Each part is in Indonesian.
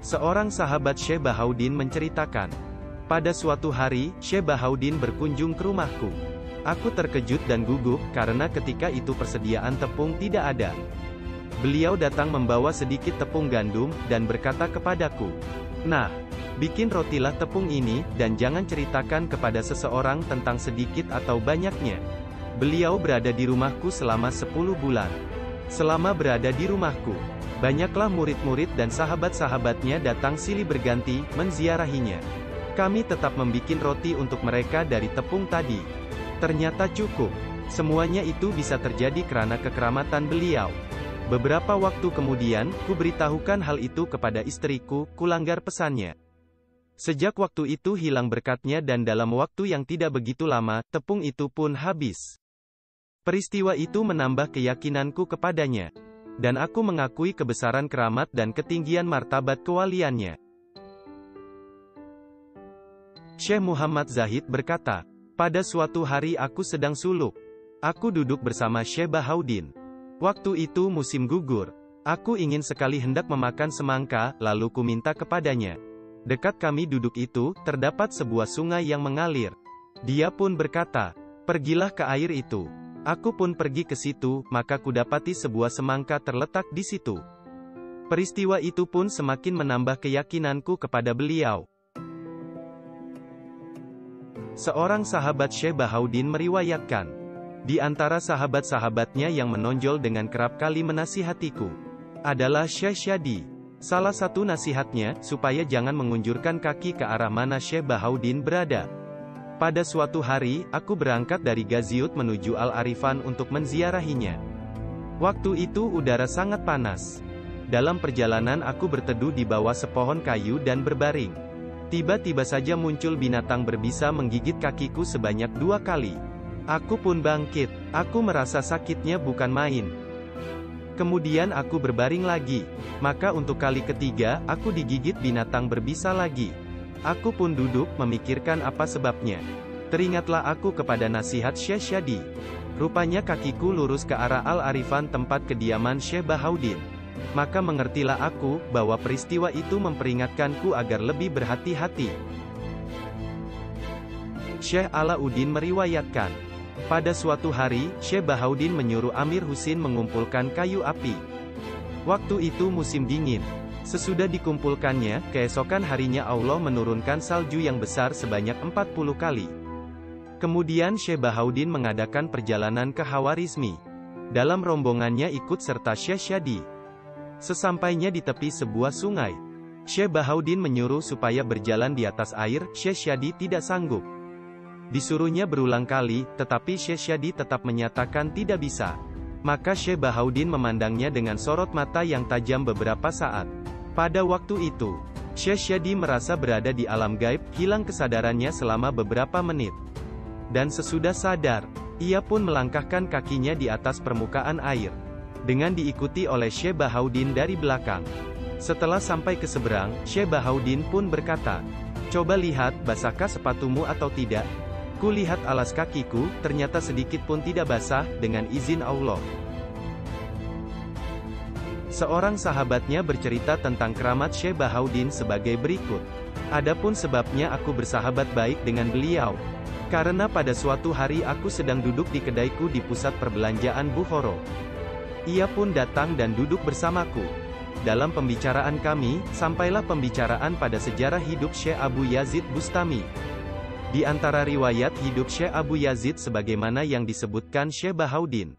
Seorang sahabat Syekh Bahaudin menceritakan, pada suatu hari, Syekh Bahaudin berkunjung ke rumahku. Aku terkejut dan gugup, karena ketika itu persediaan tepung tidak ada. Beliau datang membawa sedikit tepung gandum, dan berkata kepadaku, "Nah, bikin rotilah tepung ini, dan jangan ceritakan kepada seseorang tentang sedikit atau banyaknya." Beliau berada di rumahku selama 10 bulan. Selama berada di rumahku, banyaklah murid-murid dan sahabat-sahabatnya datang silih berganti, menziarahinya. Kami tetap membikin roti untuk mereka dari tepung tadi. Ternyata cukup. Semuanya itu bisa terjadi karena kekeramatan beliau. Beberapa waktu kemudian, kuberitahukan hal itu kepada istriku, kulanggar pesannya. Sejak waktu itu hilang berkatnya dan dalam waktu yang tidak begitu lama, tepung itu pun habis. Peristiwa itu menambah keyakinanku kepadanya. Dan aku mengakui kebesaran keramat dan ketinggian martabat kewaliannya. Syekh Muhammad Zahid berkata, pada suatu hari aku sedang suluk. Aku duduk bersama Syekh Bahaudin. Waktu itu musim gugur. Aku ingin sekali hendak memakan semangka, lalu ku minta kepadanya. Dekat kami duduk itu, terdapat sebuah sungai yang mengalir. Dia pun berkata, pergilah ke air itu. Aku pun pergi ke situ, maka kudapati sebuah semangka terletak di situ. Peristiwa itu pun semakin menambah keyakinanku kepada beliau. Seorang sahabat Syekh Bahaudin meriwayatkan, di antara sahabat-sahabatnya yang menonjol dengan kerap kali menasihatiku, adalah Syekh Syadi. Salah satu nasihatnya, supaya jangan mengunjurkan kaki ke arah mana Syekh Bahaudin berada. Pada suatu hari, aku berangkat dari Gaziut menuju Al-Arifan untuk menziarahinya. Waktu itu udara sangat panas. Dalam perjalanan aku berteduh di bawah sepohon kayu dan berbaring. Tiba-tiba saja muncul binatang berbisa menggigit kakiku sebanyak 2 kali. Aku pun bangkit. Aku merasa sakitnya bukan main. Kemudian aku berbaring lagi. Maka untuk kali ketiga, aku digigit binatang berbisa lagi. Aku pun duduk, memikirkan apa sebabnya. Teringatlah aku kepada nasihat Syekh Syadi. Rupanya kakiku lurus ke arah Al-Arifan tempat kediaman Syekh Bahaudin. Maka mengertilah aku, bahwa peristiwa itu memperingatkanku agar lebih berhati-hati. Syekh Alauddin meriwayatkan, pada suatu hari, Syekh Bahaudin menyuruh Amir Husin mengumpulkan kayu api. Waktu itu musim dingin. Sesudah dikumpulkannya, keesokan harinya Allah menurunkan salju yang besar sebanyak 40 kali. Kemudian Syekh Bahaudin mengadakan perjalanan ke Khawarizmi. Dalam rombongannya ikut serta Syekh Syadi. Sesampainya di tepi sebuah sungai, Syekh Bahaudin menyuruh supaya berjalan di atas air. Syekh Syadi tidak sanggup. Disuruhnya berulang kali, tetapi Syekh Syadi tetap menyatakan tidak bisa. Maka Syekh Bahaudin memandangnya dengan sorot mata yang tajam beberapa saat. Pada waktu itu, Syekh Syadi merasa berada di alam gaib, hilang kesadarannya selama beberapa menit. Dan sesudah sadar, ia pun melangkahkan kakinya di atas permukaan air. Dengan diikuti oleh Syekh Bahaudin dari belakang. Setelah sampai ke seberang, Syekh Bahaudin pun berkata, coba lihat, basahkah sepatumu atau tidak? Kulihat alas kakiku, ternyata sedikit pun tidak basah, dengan izin Allah. Seorang sahabatnya bercerita tentang keramat Syekh Bahaudin sebagai berikut. Adapun sebabnya aku bersahabat baik dengan beliau. Karena pada suatu hari aku sedang duduk di kedaiku di pusat perbelanjaan Bukhara. Ia pun datang dan duduk bersamaku. Dalam pembicaraan kami, sampailah pembicaraan pada sejarah hidup Syekh Abu Yazid Bustami. Di antara riwayat hidup Syekh Abu Yazid sebagaimana yang disebutkan Syekh Bahaudin,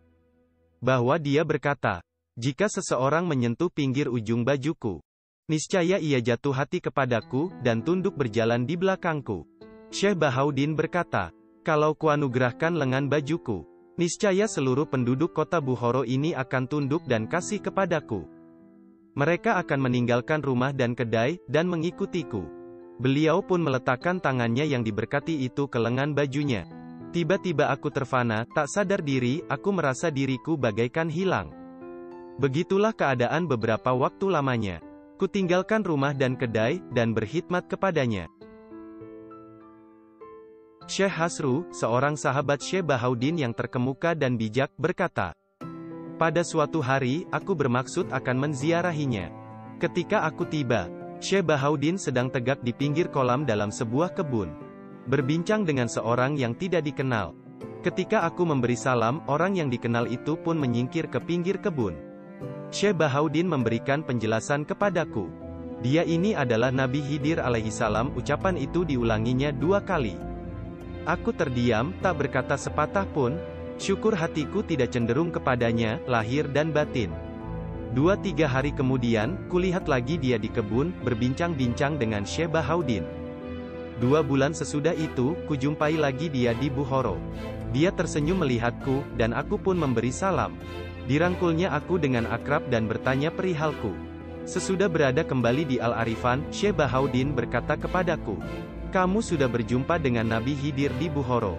bahwa dia berkata, jika seseorang menyentuh pinggir ujung bajuku, niscaya ia jatuh hati kepadaku, dan tunduk berjalan di belakangku. Syekh Bahaudin berkata, kalau kuanugerahkan lengan bajuku, niscaya seluruh penduduk kota Bukhara ini akan tunduk dan kasih kepadaku. Mereka akan meninggalkan rumah dan kedai, dan mengikutiku. Beliau pun meletakkan tangannya yang diberkati itu ke lengan bajunya. Tiba-tiba aku terfana, tak sadar diri, aku merasa diriku bagaikan hilang. Begitulah keadaan beberapa waktu lamanya. Kutinggalkan rumah dan kedai, dan berkhidmat kepadanya. Syekh Hasru, seorang sahabat Syekh Bahaudin yang terkemuka dan bijak, berkata, pada suatu hari, aku bermaksud akan menziarahinya. Ketika aku tiba, Syekh Bahaudin sedang tegak di pinggir kolam dalam sebuah kebun, berbincang dengan seorang yang tidak dikenal. Ketika aku memberi salam, orang yang dikenal itu pun menyingkir ke pinggir kebun. Syekh Bahaudin memberikan penjelasan kepadaku. Dia ini adalah Nabi Khidir alaihissalam. Ucapan itu diulanginya 2 kali. Aku terdiam, tak berkata sepatah pun. Syukur hatiku tidak cenderung kepadanya, lahir dan batin. 2-3 hari kemudian, kulihat lagi dia di kebun, berbincang-bincang dengan Syekh Bahaudin. 2 bulan sesudah itu, kujumpai lagi dia di Bukhara. Dia tersenyum melihatku, dan aku pun memberi salam. Dirangkulnya aku dengan akrab dan bertanya perihalku. Sesudah berada kembali di Al-Arifan, Syekh Bahaudin berkata kepadaku, "Kamu sudah berjumpa dengan Nabi Khidir di Bukhara."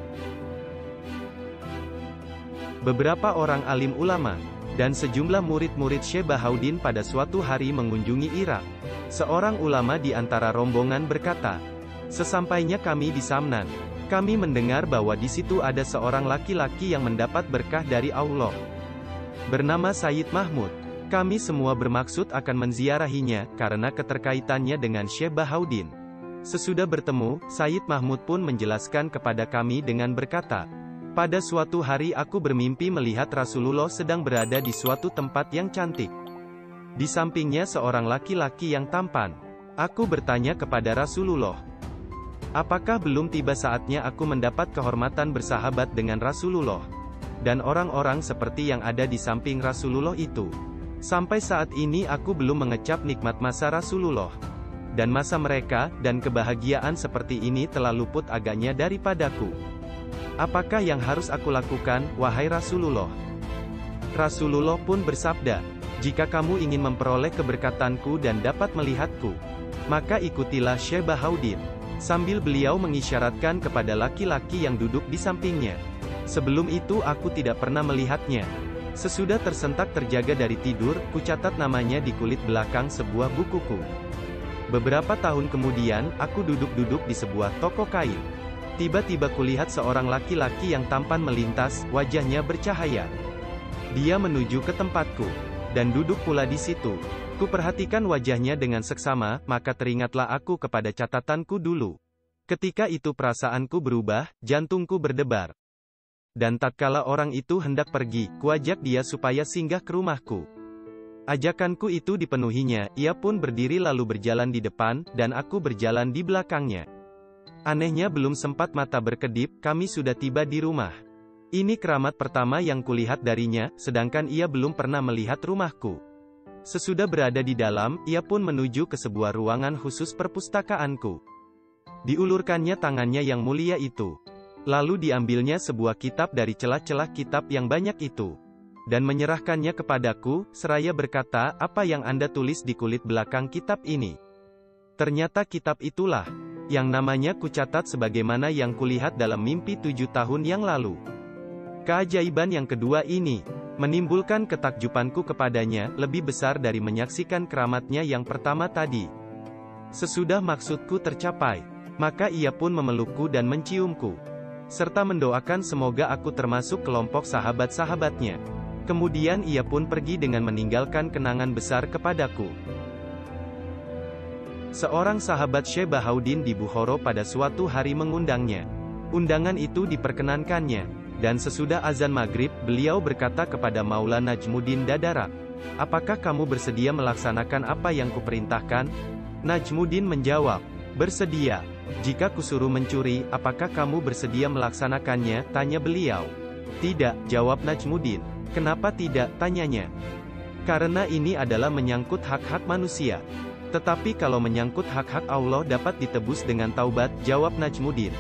Beberapa orang alim ulama dan sejumlah murid-murid Syekh Bahaudin pada suatu hari mengunjungi Irak. Seorang ulama di antara rombongan berkata, "Sesampainya kami di Samnan, kami mendengar bahwa di situ ada seorang laki-laki yang mendapat berkah dari Allah. Bernama Sayyid Mahmud. Kami semua bermaksud akan menziarahinya, karena keterkaitannya dengan Syekh Bahaudin." Sesudah bertemu, Sayyid Mahmud pun menjelaskan kepada kami dengan berkata, "Pada suatu hari aku bermimpi melihat Rasulullah sedang berada di suatu tempat yang cantik. Di sampingnya seorang laki-laki yang tampan. Aku bertanya kepada Rasulullah, apakah belum tiba saatnya aku mendapat kehormatan bersahabat dengan Rasulullah dan orang-orang seperti yang ada di samping Rasulullah itu? Sampai saat ini aku belum mengecap nikmat masa Rasulullah dan masa mereka, dan kebahagiaan seperti ini telah luput agaknya daripadaku. Apakah yang harus aku lakukan, wahai Rasulullah?" Rasulullah pun bersabda, "Jika kamu ingin memperoleh keberkatanku dan dapat melihatku, maka ikutilah Syekh Bahaudin." Sambil beliau mengisyaratkan kepada laki-laki yang duduk di sampingnya. Sebelum itu aku tidak pernah melihatnya. Sesudah tersentak terjaga dari tidur, kucatat namanya di kulit belakang sebuah bukuku. Beberapa tahun kemudian, aku duduk-duduk di sebuah toko kain. Tiba-tiba kulihat seorang laki-laki yang tampan melintas, wajahnya bercahaya. Dia menuju ke tempatku, dan duduk pula di situ. Kuperhatikan wajahnya dengan seksama, maka teringatlah aku kepada catatanku dulu. Ketika itu perasaanku berubah, jantungku berdebar. Dan tatkala orang itu hendak pergi, kuajak dia supaya singgah ke rumahku. Ajakanku itu dipenuhinya, ia pun berdiri lalu berjalan di depan, dan aku berjalan di belakangnya. Anehnya belum sempat mata berkedip, kami sudah tiba di rumah. Ini keramat pertama yang kulihat darinya, sedangkan ia belum pernah melihat rumahku. Sesudah berada di dalam, ia pun menuju ke sebuah ruangan khusus perpustakaanku. Diulurkannya tangannya yang mulia itu. Lalu diambilnya sebuah kitab dari celah-celah kitab yang banyak itu, dan menyerahkannya kepadaku, seraya berkata, "Apa yang Anda tulis di kulit belakang kitab ini?" Ternyata kitab itulah yang namanya kucatat sebagaimana yang kulihat dalam mimpi 7 tahun yang lalu. Keajaiban yang kedua ini menimbulkan ketakjubanku kepadanya, lebih besar dari menyaksikan keramatnya yang pertama tadi. Sesudah maksudku tercapai, maka ia pun memelukku dan menciumku, serta mendoakan semoga aku termasuk kelompok sahabat-sahabatnya. Kemudian ia pun pergi dengan meninggalkan kenangan besar kepadaku. Seorang sahabat Syekh Bahaudin di Bukhara pada suatu hari mengundangnya. Undangan itu diperkenankannya, dan sesudah azan maghrib, beliau berkata kepada Maula Najmuddin Dadarak, "Apakah kamu bersedia melaksanakan apa yang kuperintahkan?" Najmuddin menjawab, "Bersedia. Jika kusuruh mencuri, apakah kamu bersedia melaksanakannya?" tanya beliau. "Tidak," jawab Najmuddin. "Kenapa tidak?" tanyanya. "Karena ini adalah menyangkut hak-hak manusia. Tetapi kalau menyangkut hak-hak Allah dapat ditebus dengan taubat," jawab Najmuddin.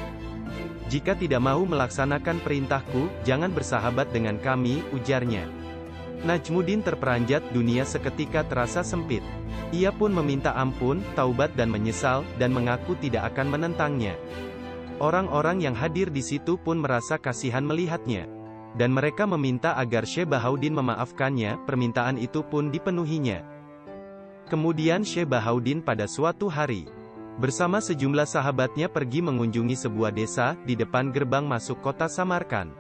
"Jika tidak mau melaksanakan perintahku, jangan bersahabat dengan kami," ujarnya. Najmuddin terperanjat, dunia seketika terasa sempit. Ia pun meminta ampun, taubat dan menyesal, dan mengaku tidak akan menentangnya. Orang-orang yang hadir di situ pun merasa kasihan melihatnya, dan mereka meminta agar Syekh Bahaudin memaafkannya. Permintaan itu pun dipenuhinya. Kemudian Syekh Bahaudin pada suatu hari, bersama sejumlah sahabatnya pergi mengunjungi sebuah desa, di depan gerbang masuk kota Samarkand.